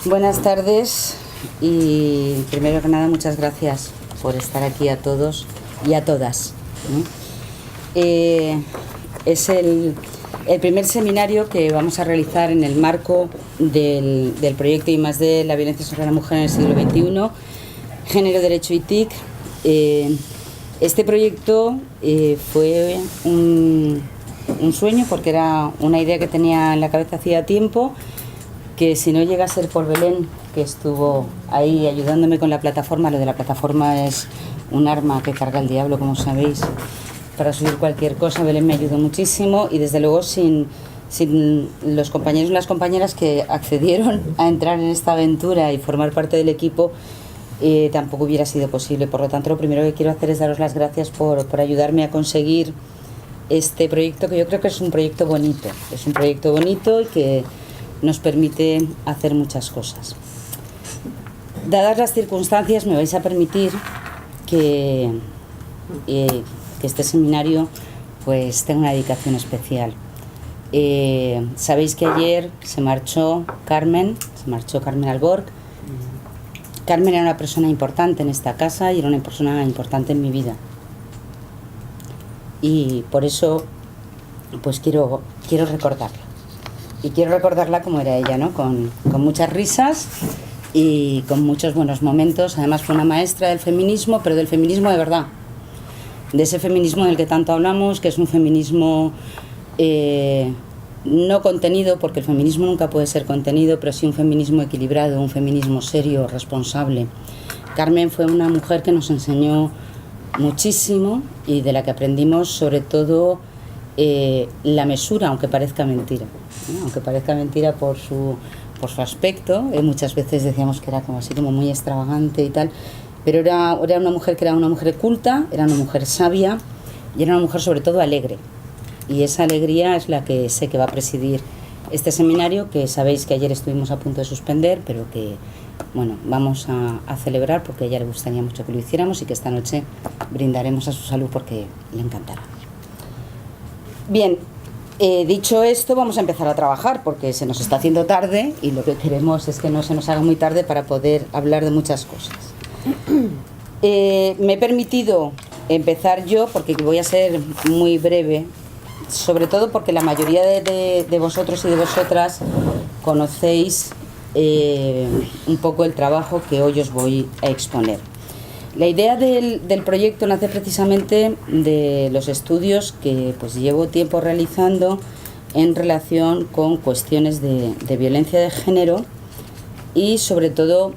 Buenas tardes y primero que nada muchas gracias por estar aquí a todos y a todas, ¿no? Es el primer seminario que vamos a realizar en el marco del proyecto I+D, la violencia sobre la mujer en el siglo XXI, género, derecho y TIC. Este proyecto fue un sueño, porque era una idea que tenía en la cabeza hacía tiempo, que si no llega a ser por Belén, que estuvo ahí ayudándome con la plataforma. Lo de la plataforma es un arma que carga el diablo, como sabéis, para subir cualquier cosa. Belén me ayudó muchísimo y desde luego sin los compañeros y las compañeras que accedieron a entrar en esta aventura y formar parte del equipo, tampoco hubiera sido posible. Por lo tanto, lo primero que quiero hacer es daros las gracias por ayudarme a conseguir este proyecto, que yo creo que es un proyecto bonito. Es un proyecto bonito y que nos permite hacer muchas cosas. Dadas las circunstancias, me vais a permitir que este seminario pues tenga una dedicación especial. Sabéis que ayer se marchó Carmen Alborg. Carmen era una persona importante en esta casa y era una persona importante en mi vida. Y por eso pues quiero recordarla. Y quiero recordarla como era ella, ¿no? Con muchas risas y con muchos buenos momentos. Además fue una maestra del feminismo, pero del feminismo de verdad. De ese feminismo del que tanto hablamos, que es un feminismo no contenido, porque el feminismo nunca puede ser contenido, pero sí un feminismo equilibrado, un feminismo serio, responsable. Carmen fue una mujer que nos enseñó muchísimo y de la que aprendimos sobre todo la mesura, aunque parezca mentira, ¿no? Aunque parezca mentira por su aspecto. Muchas veces decíamos que era como así, como muy extravagante y tal, pero era una mujer que era una mujer culta, era una mujer sabia y era una mujer sobre todo alegre. Y esa alegría es la que sé que va a presidir este seminario, que sabéis que ayer estuvimos a punto de suspender, pero que bueno, vamos a celebrar porque a ella le gustaría mucho que lo hiciéramos y que esta noche brindaremos a su salud porque le encantará. Bien, dicho esto, vamos a empezar a trabajar porque se nos está haciendo tarde y lo que queremos es que no se nos haga muy tarde para poder hablar de muchas cosas. Me he permitido empezar yo porque voy a ser muy breve, sobre todo porque la mayoría de vosotros y de vosotras conocéis un poco el trabajo que hoy os voy a exponer. La idea del proyecto nace precisamente de los estudios que pues llevo tiempo realizando en relación con cuestiones de violencia de género y sobre todo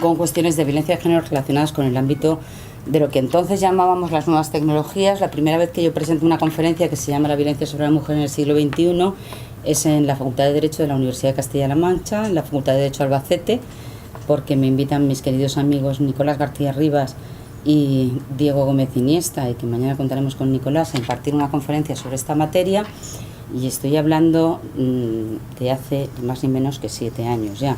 con cuestiones de violencia de género relacionadas con el ámbito de lo que entonces llamábamos las nuevas tecnologías. La primera vez que yo presento una conferencia que se llama La violencia sobre la mujer en el siglo XXI es en la Facultad de Derecho de la Universidad de Castilla-La Mancha, en la Facultad de Derecho de Albacete, porque me invitan mis queridos amigos Nicolás García Rivas y Diego Gómez Iniesta, y que mañana contaremos con Nicolás, a impartir una conferencia sobre esta materia. Y estoy hablando de hace más ni menos que 7 años ya.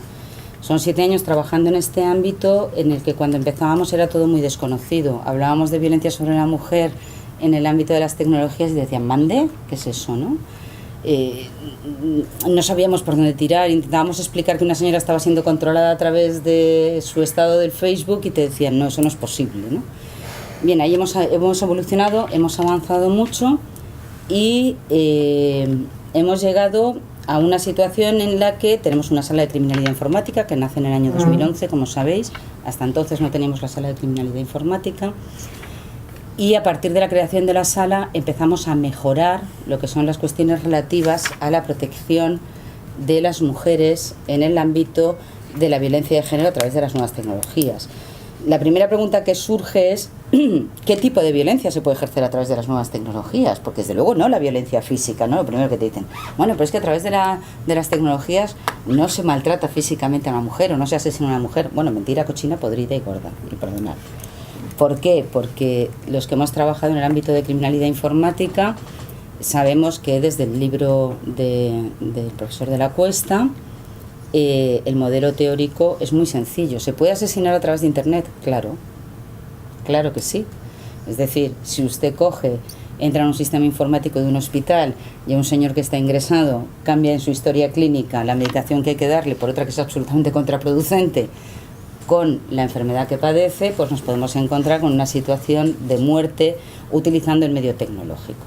Son 7 años trabajando en este ámbito en el que cuando empezábamos era todo muy desconocido. Hablábamos de violencia sobre la mujer en el ámbito de las tecnologías y decían, ¿mande? ¿Qué es eso, no? No sabíamos por dónde tirar. Intentábamos explicar que una señora estaba siendo controlada a través de su estado del Facebook y te decían, no, eso no es posible, ¿no? Bien, ahí hemos evolucionado, hemos avanzado mucho y hemos llegado a una situación en la que tenemos una sala de criminalidad informática que nace en el año 2011, como sabéis. Hasta entonces no teníamos la sala de criminalidad informática. Y a partir de la creación de la sala empezamos a mejorar lo que son las cuestiones relativas a la protección de las mujeres en el ámbito de la violencia de género a través de las nuevas tecnologías. La primera pregunta que surge es ¿qué tipo de violencia se puede ejercer a través de las nuevas tecnologías? Porque desde luego no la violencia física, ¿no? Lo primero que te dicen, bueno, pero es que a través de las tecnologías no se maltrata físicamente a una mujer o no se asesina a una mujer. Bueno, mentira, cochina, podrida y gorda, y perdonad. ¿Por qué? Porque los que hemos trabajado en el ámbito de criminalidad informática sabemos que desde el libro del profesor de la Cuesta el modelo teórico es muy sencillo. ¿Se puede asesinar a través de Internet? Claro, claro que sí. Es decir, si usted coge entra en un sistema informático de un hospital y a un señor que está ingresado cambia en su historia clínica la medicación que hay que darle por otra que es absolutamente contraproducente con la enfermedad que padece, pues nos podemos encontrar con una situación de muerte utilizando el medio tecnológico.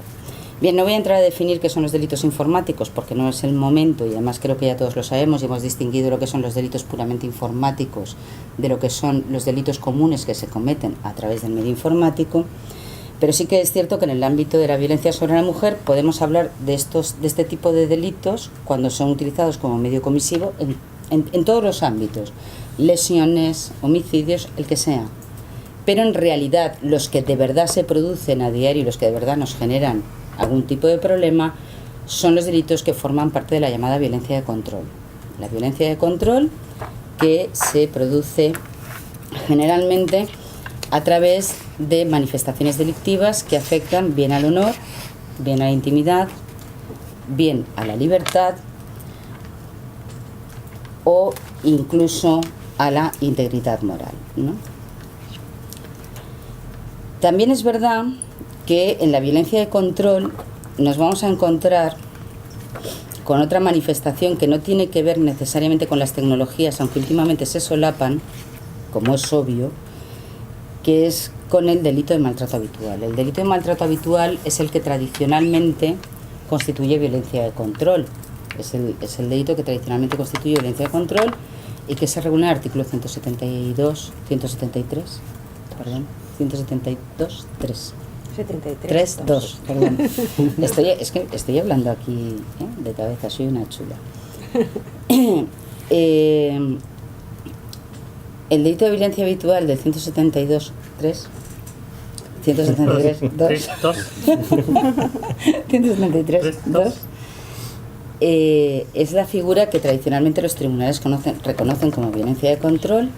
Bien, no voy a entrar a definir qué son los delitos informáticos porque no es el momento y además creo que ya todos lo sabemos y hemos distinguido lo que son los delitos puramente informáticos de lo que son los delitos comunes que se cometen a través del medio informático, pero sí que es cierto que en el ámbito de la violencia sobre la mujer podemos hablar de este tipo de delitos cuando son utilizados como medio comisivo en todos los ámbitos, lesiones, homicidios, el que sea. Pero en realidad los que de verdad se producen a diario y los que de verdad nos generan algún tipo de problema son los delitos que forman parte de la llamada violencia de control. La violencia de control que se produce generalmente a través de manifestaciones delictivas que afectan bien al honor, bien a la intimidad, bien a la libertad o incluso a la integridad moral, ¿no? También es verdad que en la violencia de control nos vamos a encontrar con otra manifestación que no tiene que ver necesariamente con las tecnologías, aunque últimamente se solapan, como es obvio, que es con el delito de maltrato habitual. El delito de maltrato habitual es el que tradicionalmente constituye violencia de control. Es el delito que tradicionalmente constituye violencia de control y que se regula en el artículo 172, 173, perdón, 172, 3. 73. 3.2, perdón. Estoy hablando aquí de cabeza, soy una chula. El delito de violencia habitual del 172, 3, 173, 2, 173, 2, es la figura que tradicionalmente los tribunales reconocen como violencia de control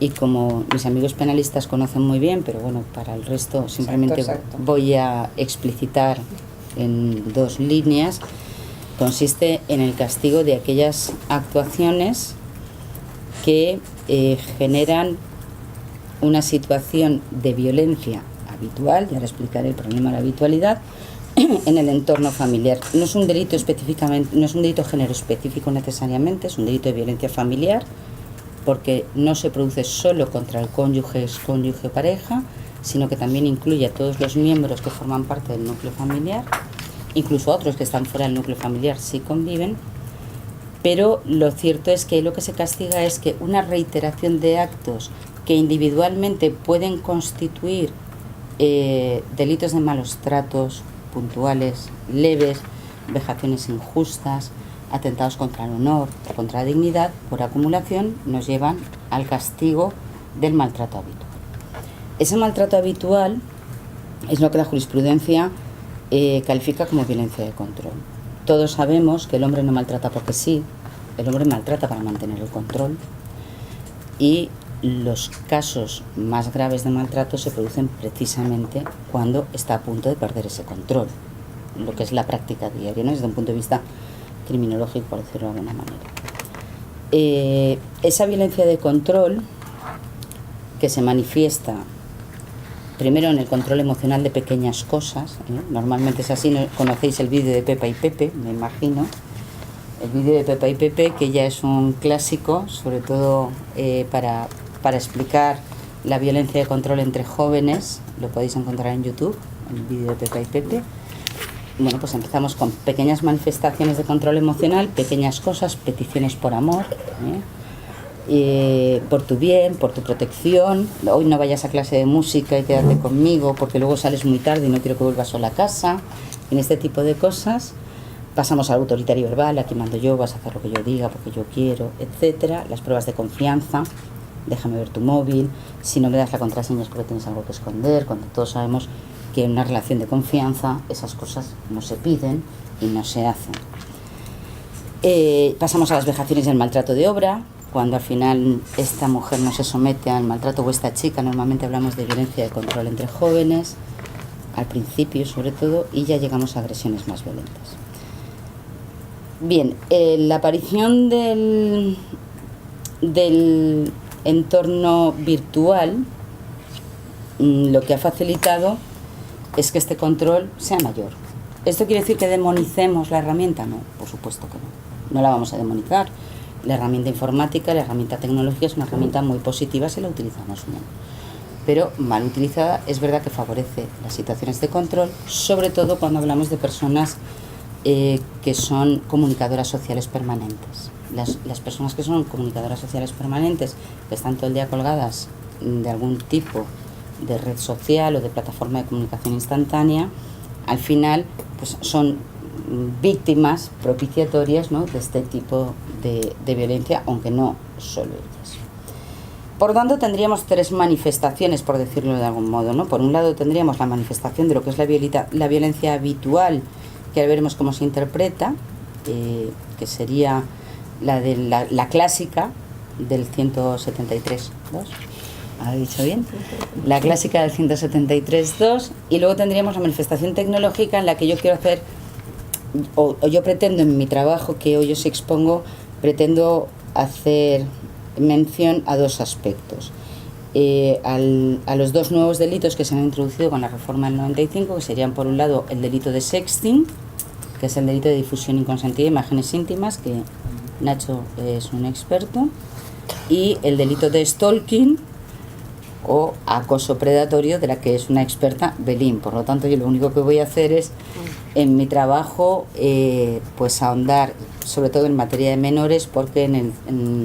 y como mis amigos penalistas conocen muy bien, pero bueno, para el resto simplemente exacto. Voy a explicitar en 2 líneas. Consiste en el castigo de aquellas actuaciones que generan una situación de violencia habitual, y ahora explicaré el problema de la habitualidad, en el entorno familiar. No es un delito específicamente, no es un delito género específico necesariamente, es un delito de violencia familiar, porque no se produce solo contra el cónyuge, excónyuge o pareja, sino que también incluye a todos los miembros que forman parte del núcleo familiar, incluso otros que están fuera del núcleo familiar sí conviven, pero lo cierto es que lo que se castiga es que una reiteración de actos que individualmente pueden constituir delitos de malos tratos puntuales, leves, vejaciones injustas, atentados contra el honor o contra la dignidad, por acumulación nos llevan al castigo del maltrato habitual. Ese maltrato habitual es lo que la jurisprudencia califica como violencia de control. Todos sabemos que el hombre no maltrata porque sí, el hombre maltrata para mantener el control, y los casos más graves de maltrato se producen precisamente cuando está a punto de perder ese control, lo que es la práctica diaria, ¿no? Desde un punto de vista criminológico, por decirlo de alguna manera. Esa violencia de control que se manifiesta primero en el control emocional de pequeñas cosas, normalmente es así, ¿no? Conocéis el vídeo de Pepa y Pepe, me imagino, el vídeo de Pepa y Pepe, que ya es un clásico, sobre todo para explicar la violencia de control entre jóvenes, lo podéis encontrar en YouTube, el vídeo de Pepa y Pepe. Bueno, pues empezamos con pequeñas manifestaciones de control emocional, pequeñas cosas, peticiones por amor, por tu bien, por tu protección. Hoy no vayas a clase de música y quédate conmigo porque luego sales muy tarde y no quiero que vuelvas sola a casa. En este tipo de cosas pasamos al autoritario verbal, aquí mando yo, vas a hacer lo que yo diga porque yo quiero, etcétera. Las pruebas de confianza, déjame ver tu móvil, si no me das la contraseña es porque tienes algo que esconder, cuando todos sabemos que en una relación de confianza esas cosas no se piden y no se hacen. Pasamos a las vejaciones del maltrato de obra, cuando al final esta mujer no se somete al maltrato, o esta chica, normalmente hablamos de violencia de control entre jóvenes, al principio sobre todo, y ya llegamos a agresiones más violentas. Bien, la aparición del entorno virtual lo que ha facilitado es que este control sea mayor. ¿Esto quiere decir que demonicemos la herramienta? No, por supuesto que no. No la vamos a demonizar. La herramienta informática, la herramienta tecnológica es una herramienta muy positiva si la utilizamos bien. Pero mal utilizada es verdad que favorece las situaciones de control, sobre todo cuando hablamos de personas que son comunicadoras sociales permanentes. Las personas que son comunicadoras sociales permanentes, que están todo el día colgadas de algún tipo de red social o de plataforma de comunicación instantánea, al final pues son víctimas propiciatorias, ¿no?, de este tipo de violencia, aunque no solo ellas. Por lo tanto, tendríamos tres manifestaciones, por decirlo de algún modo, ¿no? Por un lado tendríamos la manifestación de lo que es la violencia habitual, que ahora veremos cómo se interpreta, que sería la de la clásica del 173.2. ¿Ha dicho bien? La clásica del 173.2. Y luego tendríamos la manifestación tecnológica, en la que yo quiero hacer, o yo pretendo en mi trabajo que hoy os expongo, pretendo hacer mención a dos aspectos. A los dos nuevos delitos que se han introducido con la reforma del 95, que serían por un lado el delito de sexting, que es el delito de difusión inconsentida de imágenes íntimas, que Nacho es un experto, y el delito de stalking o acoso predatorio, de la que es una experta Belín. Por lo tanto, yo lo único que voy a hacer es, en mi trabajo, pues ahondar sobre todo en materia de menores, porque en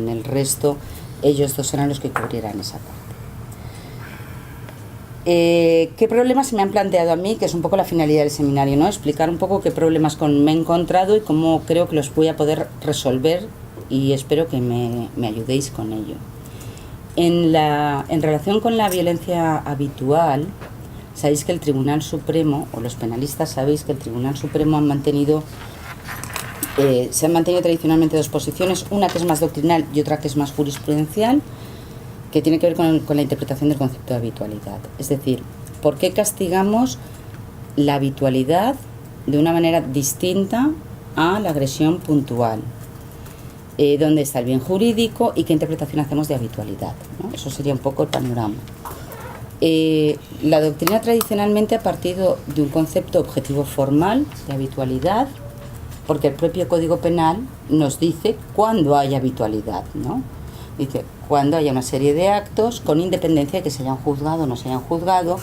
el resto ellos dos serán los que cubrirán esa parte. ¿Qué problemas se me han planteado a mí? Que es un poco la finalidad del seminario, ¿no? Explicar un poco qué problemas me he encontrado y cómo creo que los voy a poder resolver, y espero que me ayudéis con ello. En relación con la violencia habitual, sabéis que el Tribunal Supremo, o los penalistas sabéis que el Tribunal Supremo se han mantenido tradicionalmente dos posiciones, una que es más doctrinal y otra que es más jurisprudencial, que tiene que ver con la interpretación del concepto de habitualidad. Es decir, ¿por qué castigamos la habitualidad de una manera distinta a la agresión puntual? ¿Dónde está el bien jurídico y qué interpretación hacemos de habitualidad, ¿no? Eso sería un poco el panorama. La doctrina tradicionalmente ha partido de un concepto objetivo formal de habitualidad, porque el propio Código Penal nos dice cuándo hay habitualidad, ¿no? Dice cuando haya una serie de actos con independencia de que se hayan juzgado o no se hayan juzgado,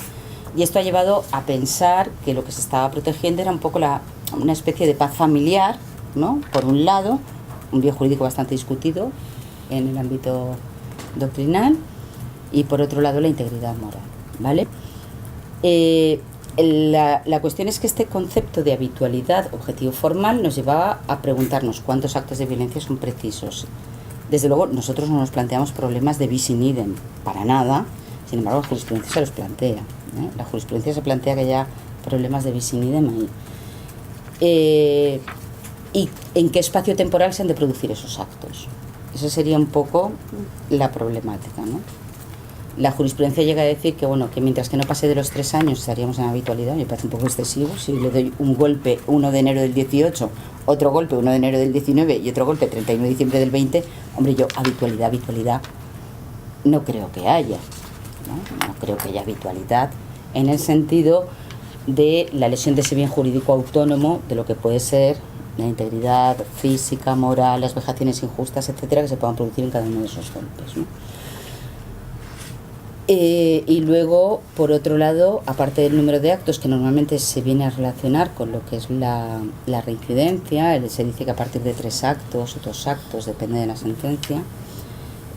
y esto ha llevado a pensar que lo que se estaba protegiendo era un poco una especie de paz familiar, ¿no? Por un lado, un bien jurídico bastante discutido en el ámbito doctrinal, y por otro lado la integridad moral, ¿vale? La cuestión es que este concepto de habitualidad objetivo formal nos llevaba a preguntarnos cuántos actos de violencia son precisos. Desde luego nosotros no nos planteamos problemas de bis in idem, para nada. Sin embargo, la jurisprudencia se los plantea, ¿eh? La jurisprudencia se plantea que haya problemas de bis in idem ahí. ¿Y en qué espacio temporal se han de producir esos actos? Esa sería un poco la problemática, ¿no? La jurisprudencia llega a decir que, bueno, que mientras que no pase de los 3 años estaríamos en habitualidad. Me parece un poco excesivo. Si le doy un golpe 1 de enero del 18, otro golpe 1 de enero del 19 y otro golpe 31 de diciembre del 20, hombre, yo habitualidad no creo que haya, ¿no? No creo que haya habitualidad en el sentido de la lesión de ese bien jurídico autónomo, de lo que puede ser la integridad física, moral, las vejaciones injustas, etcétera, que se puedan producir en cada uno de esos golpes, ¿no? Y luego, por otro lado, aparte del número de actos que normalmente se viene a relacionar con lo que es la reincidencia, se dice que a partir de 3 actos o 2 actos, depende de la sentencia,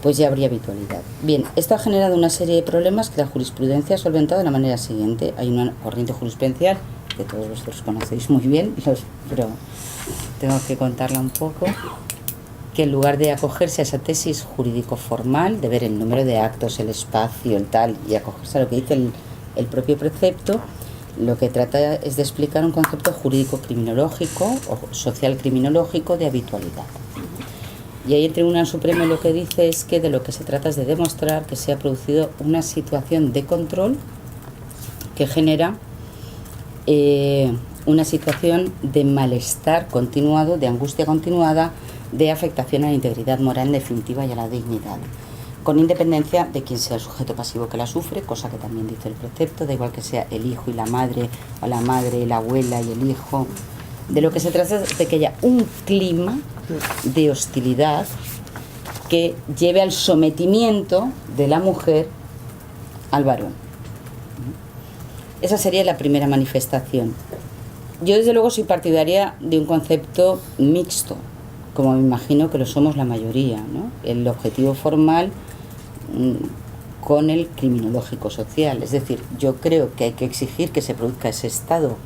pues ya habría habitualidad. Bien, esto ha generado una serie de problemas que la jurisprudencia ha solventado de la manera siguiente. Hay una corriente jurisprudencial que todos vosotros conocéis muy bien, pero tengo que contarla un poco, que en lugar de acogerse a esa tesis jurídico-formal, de ver el número de actos, el espacio, el tal, y acogerse a lo que dice el propio precepto, lo que trata es de explicar un concepto jurídico-criminológico o social-criminológico de habitualidad. Y ahí el Tribunal Supremo lo que dice es que de lo que se trata es de demostrar que se ha producido una situación de control que genera una situación de malestar continuado, de angustia continuada, de afectación a la integridad moral en definitiva y a la dignidad. con independencia de quién sea el sujeto pasivo que la sufre, cosa que también dice el precepto, da igual que sea el hijo y la madre, o la madre y la abuela y el hijo. De lo que se trata es de que haya un clima de hostilidad que lleve al sometimiento de la mujer al varón. Esa sería la primera manifestación. Yo desde luego soy partidaria de un concepto mixto, como me imagino que lo somos la mayoría, ¿no? El objetivo formal con el criminológico social. Es decir, yo creo que hay que exigir que se produzca ese estado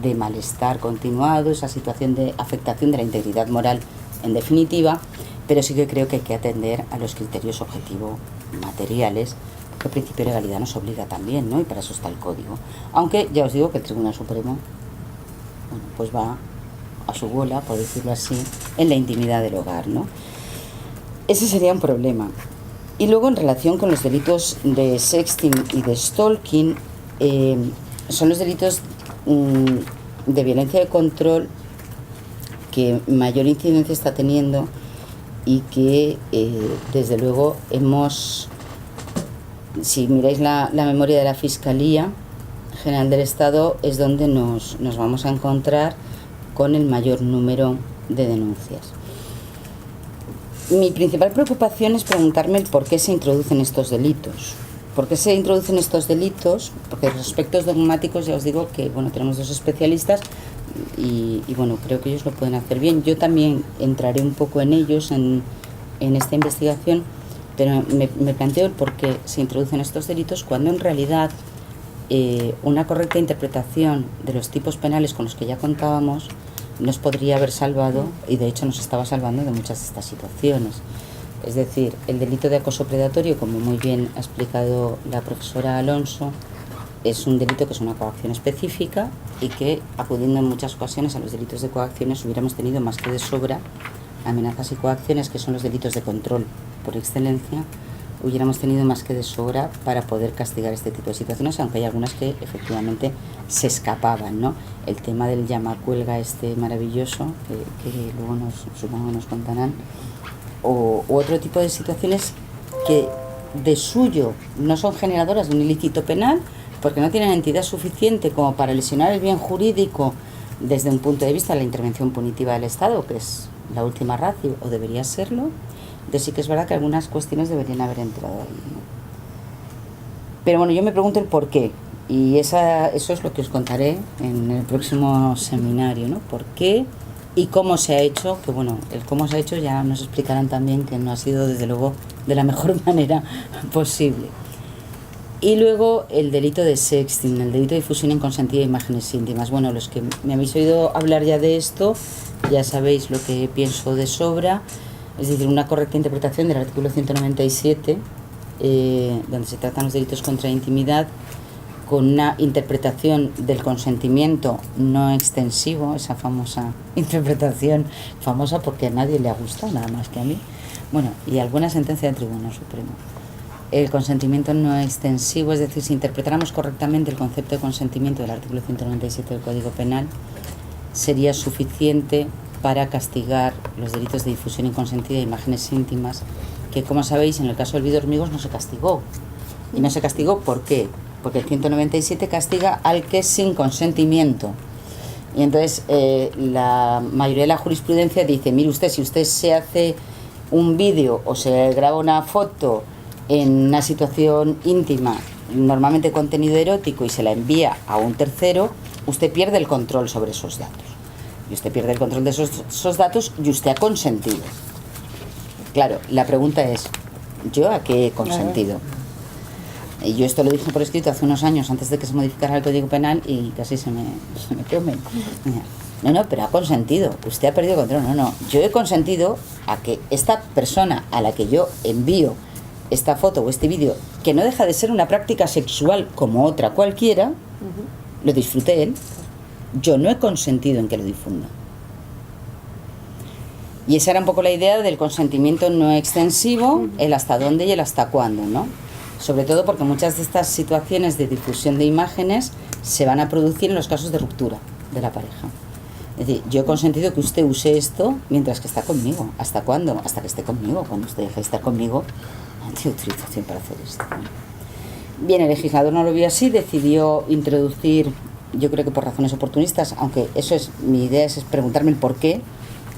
de malestar continuado, esa situación de afectación de la integridad moral en definitiva, pero sí que creo que hay que atender a los criterios objetivo materiales, que el principio de legalidad nos obliga también, ¿no? Y para eso está el código. Aunque ya os digo que el Tribunal Supremo, bueno, pues va a su bola, por decirlo así, en la intimidad del hogar, ¿no? Ese sería un problema. Y luego, en relación con los delitos de sexting y de stalking, son los delitos de violencia de control que mayor incidencia está teniendo y que, desde luego, si miráis la memoria de la Fiscalía General del Estado, es donde nos vamos a encontrar con el mayor número de denuncias. Mi principal preocupación es preguntarme el por qué se introducen estos delitos. ¿Por qué se introducen estos delitos? Porque los aspectos dogmáticos, ya os digo que bueno, tenemos dos especialistas y bueno, creo que ellos lo pueden hacer bien. Yo también entraré un poco en ellos en esta investigación, pero me planteo el por qué se introducen estos delitos cuando en realidad una correcta interpretación de los tipos penales con los que ya contábamos nos podría haber salvado, y de hecho nos estaba salvando de muchas de estas situaciones. Es decir, el delito de acoso predatorio, como muy bien ha explicado la profesora Alonso, es un delito que es una coacción específica y que, acudiendo en muchas ocasiones a los delitos de coacciones, hubiéramos tenido más que de sobra amenazas y coacciones, que son los delitos de control por excelencia, hubiéramos tenido más que de sobra para poder castigar este tipo de situaciones, aunque hay algunas que efectivamente se escapaban, ¿no? El tema del llamacuelga este maravilloso, que luego supongo nos contarán, o otro tipo de situaciones que de suyo no son generadoras de un ilícito penal, porque no tienen entidad suficiente como para lesionar el bien jurídico desde un punto de vista de la intervención punitiva del Estado, que es la última ratio, o debería serlo. Entonces sí que es verdad que algunas cuestiones deberían haber entrado ahí, ¿no? Pero bueno, yo me pregunto el por qué, y eso es lo que os contaré en el próximo seminario, ¿no? ¿Por qué y cómo se ha hecho? Que bueno, el cómo se ha hecho ya nos explicarán también que no ha sido desde luego de la mejor manera posible. Y luego el delito de sexting, el delito de difusión inconsentida de imágenes íntimas. Bueno, los que me habéis oído hablar ya de esto, ya sabéis lo que pienso de sobra. Es decir, una correcta interpretación del artículo 197, donde se tratan los delitos contra la intimidad, con una interpretación del consentimiento no extensivo, esa famosa interpretación, famosa porque a nadie le ha gustado, nada más que a mí, bueno, y alguna sentencia del Tribunal Supremo. El consentimiento no extensivo, es decir, si interpretáramos correctamente el concepto de consentimiento del artículo 197 del Código Penal, sería suficiente para castigar los delitos de difusión inconsentida de imágenes íntimas, que, como sabéis, en el caso del Vida Hormigos no se castigó. ¿Y no se castigó por qué? Porque el 197 castiga al que es sin consentimiento. Y entonces la mayoría de la jurisprudencia dice, mire usted, si usted se hace un vídeo o se graba una foto en una situación íntima, normalmente contenido erótico, y se la envía a un tercero, usted pierde el control sobre esos datos. Y usted pierde el control de esos datos y usted ha consentido. Claro, la pregunta es, ¿yo a qué he consentido? Y yo esto lo dije por escrito hace unos años, antes de que se modificara el Código Penal, y casi se me come. No, pero ha consentido, usted ha perdido control. No, yo he consentido a que esta persona a la que yo envío esta foto o este vídeo, que no deja de ser una práctica sexual como otra cualquiera, lo disfrute él. Yo no he consentido en que lo difunda. Y esa era un poco la idea del consentimiento no extensivo, el hasta dónde y el hasta cuándo, ¿no? Sobre todo porque muchas de estas situaciones de difusión de imágenes se van a producir en los casos de ruptura de la pareja. Es decir, yo he consentido que usted use esto mientras que está conmigo. ¿Hasta cuándo? Hasta que esté conmigo. Cuando usted deje de estar conmigo, de autorización para hacer esto. Bien, el legislador no lo vio así, decidió introducir, yo creo que por razones oportunistas, aunque eso es, mi idea es preguntarme el por qué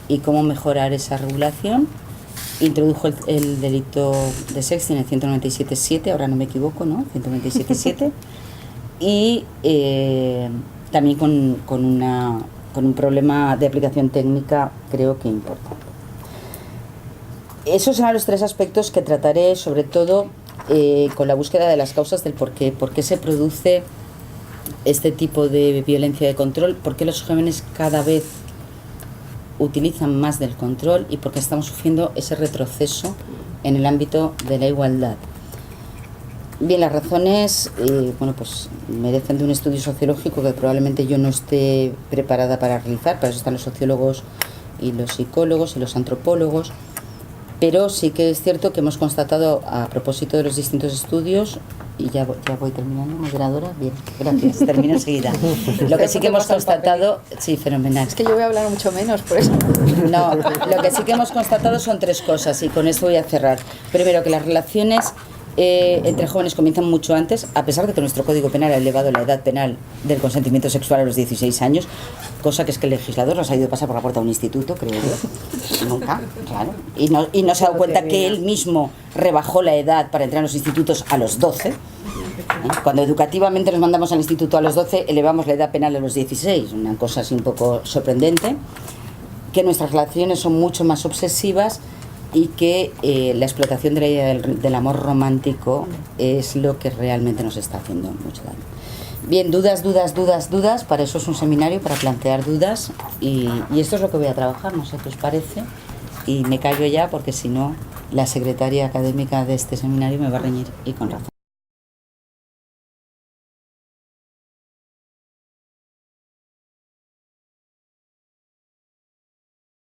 y cómo mejorar esa regulación. Introdujo el delito de sexting en el 197.7, ahora no me equivoco, ¿no? 197.7. Y también con un problema de aplicación técnica, creo que importante. Esos serán los tres aspectos que trataré, sobre todo con la búsqueda de las causas del por qué se produce este tipo de violencia de control, por qué los jóvenes cada vez utilizan más del control y por qué estamos sufriendo ese retroceso en el ámbito de la igualdad. Bien, las razones bueno, pues merecen de un estudio sociológico que probablemente yo no esté preparada para realizar, para eso están los sociólogos y los psicólogos y los antropólogos, pero sí que es cierto que hemos constatado, a propósito de los distintos estudios, y ya voy terminando, moderadora, bien, gracias, termino enseguida. Lo que sí que hemos constatado, sí, fenomenal. Es que yo voy a hablar mucho menos, por eso. No, lo que sí que hemos constatado son tres cosas, y con esto voy a cerrar. Primero, que las relaciones entre jóvenes comienzan mucho antes, a pesar de que nuestro Código Penal ha elevado la edad penal del consentimiento sexual a los 16 años, cosa que es que el legislador nos ha ido a pasar por la puerta de un instituto, creo yo. Nunca, claro. Y no se ha dado cuenta que él mismo rebajó la edad para entrar a los institutos a los 12. Cuando educativamente nos mandamos al instituto a los 12, elevamos la edad penal a los 16, una cosa así un poco sorprendente. Que nuestras relaciones son mucho más obsesivas y que la explotación de la idea del amor romántico es lo que realmente nos está haciendo mucho daño. Bien, dudas, para eso es un seminario, para plantear dudas, y esto es lo que voy a trabajar, no sé qué os parece, y me callo ya porque si no la secretaria académica de este seminario me va a reñir, y con razón.